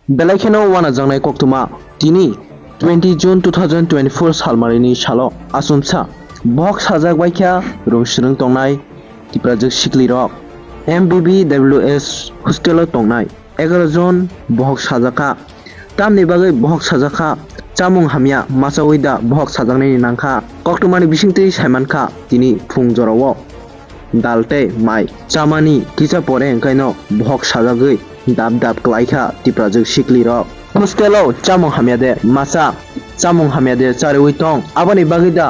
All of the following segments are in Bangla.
बेलायखेनाव वाना जांनाय कक्टुमा दिनै 20 जुन 2024 सालमारिनि साल आसुमसा बहक साजाक बायख्या रंस्रं तंनाय तिप्राजक सिक्लिरक MBBWS हस्टेल तंनाय 11 जन बहक साजाका तामनि बागै बहक साजाका चामुं हामिया मासावैदा बहक साजांनायनि नांखा कक्टुमानि बिसिंथि सायमानखा दिनै फुं जराव दालते माइ चामानि किसा परे ओंखायनो बहक साजागै दाब दाब क्लाइखा तिप्राजक सिक्लिरक हस्टेलाव चामुं हामियादे मासा चामुं हामियादे चारिवै तं आबानि बागैदा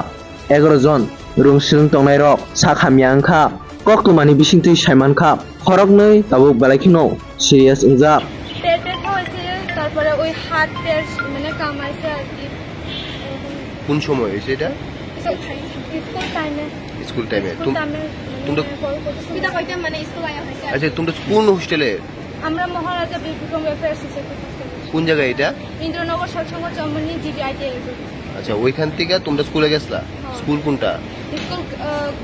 11 जन रंस्रं तंनाय रक साखामिया ओंखा कक्टुमानि बिसिंथि सायमानखा खरकनै ताबुक बेलायखेनो सिरियास ओंजा তারপরে ওই হাত পের মানে কামাইছে আর কি কোন সময় হইছে এটা স্কুল টাইমে তোমরা কিটা কইতে মানে স্কুল আয়া হইছে আচ্ছা তোমরা কোন হোস্টেলে আমরা মহারাজা বিক্রম ওয়েলফেয়ার সোসাইটি কোন জায়গায় এটা ইন্দ্রনগর সৎসঙ্গ চমনি জিবিআইতে আচ্ছা ওইখান থেকে তোমরা স্কুলে গেছলা স্কুল কোনটা স্কুল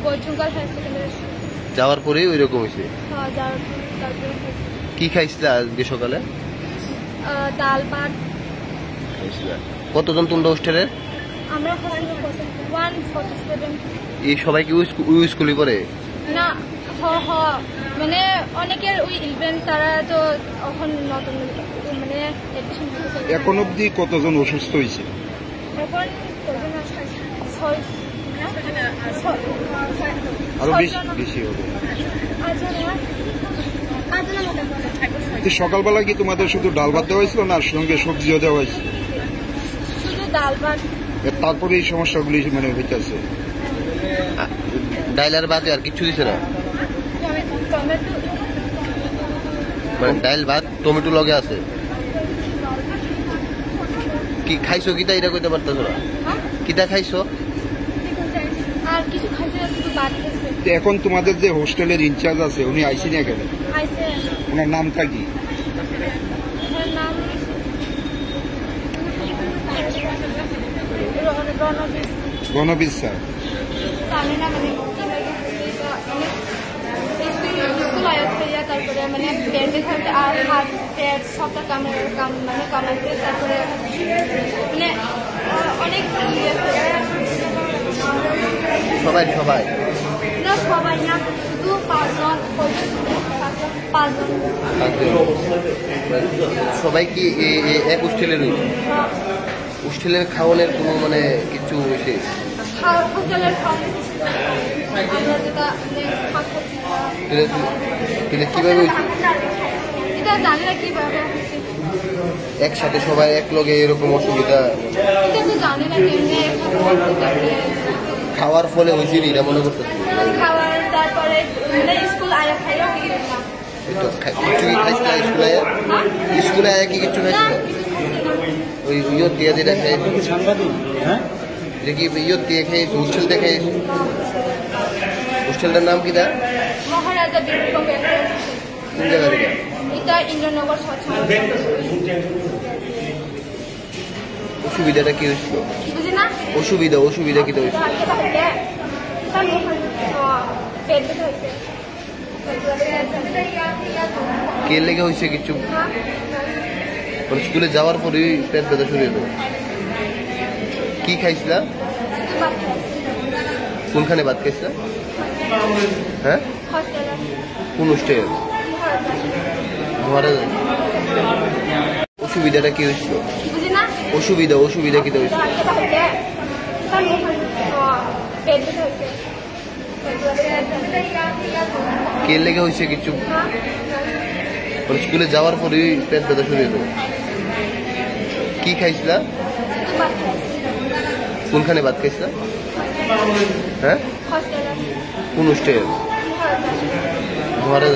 গোজুঙ্গাল হাই সেকেন্ডারি যাওয়ার পরে ওইরকম হইছে হ্যাঁ যাওয়ার তারপরে কি খাইছিলা আজকে সকালে ডাল ভাত খাইছিলা কতজন তোমরা হোস্টেলে আমরা 147 এই সবাই কি ওই স্কুলে পড়ে না মানে অনেকের ওই ইভেন্ট তারা তো এখন নতুন মানে এডমিশন এখন অবধি কতজন অসুস্থ হয়েছে এখন আরো বেশি হবে সকালবেলা কি তোমাদের শুধু ডাল ভাত দেওয়া হয়েছিল না সঙ্গে সবজিও দেওয়া হয়েছে শুধু ডাল ভাত তারপরে এই সমস্যাগুলি মানে হইতেছে ডাইল আর ভাত আর কিছু দিছে না মানে ডাইল ভাত টমেটো লগে আছে কি খাইছো কিটা এটা কইতে পারতাছ না কিটা খাইছো আর কিছু খাইছে শুধু ভাত খাইছে এখন তোমাদের যে হোস্টেলের ইনচার্জ আছে উনি আইসি না কেন আইছে ওনার নামটা কি ওনার নাম গণবীর স্যার জানি না মানে স্কুল আয়াছে তারপরে মানে বেডে থাকতে আর হাত পেট সবটা মানে কামাইছে তারপরে মানে অনেক সবাই না সবাই না শুধু 5 জন সবাই কি এক হোস্টেলে রয়েছে হোস্টেলের খাওয়ানোর কোনো মানে কিছু হয়েছে হোস্টেলের কিভাবে এটা জানি না কিভাবে একসাথে সবাই এক লগে এরকম অসুবিধা এটা তো জানি না খাওয়ার ফলে হয়েছে এটা মনে করতেছি খাওয়ার তারপরে স্কুল আয়া খাইলো কিছু কি খাইছিল স্কুলে আয়া কি কিছু খাইছিল ওই ইয়ত দিয়ে যেটা খাই এটা কি ইয়ত দিয়ে খাইছে হোস্টেল দিয়ে খাইছে হোস্টেলটার নাম কি দা মহারাজা বিক্রম কোন জায়গা থেকে এটা ইন্দ্রনগর সৎসঙ্গ অসুবিধাটা কি হয়েছিল বুঝি না অসুবিধা কি হয়েছিল কে লেগে হয়েছে কিছু স্কুলে যাওয়ার পরে পেট ব্যথা শুরু হলো কি খাইছিলা কোনখানে ভাত খাইছিলা হ্যাঁ কোন হোস্টেল মহারাজ অসুবিধাটা কি হয়েছিল অসুবিধা কি হয়েছিল কে লেগে হয়েছে কিছু স্কুলে যাওয়ার পরে পেট ব্যথা শুরু হলো কি খাইছিলা কোনখানে ভাত খাইছিলা হ্যাঁ কোন হোস্টেল মহারাজ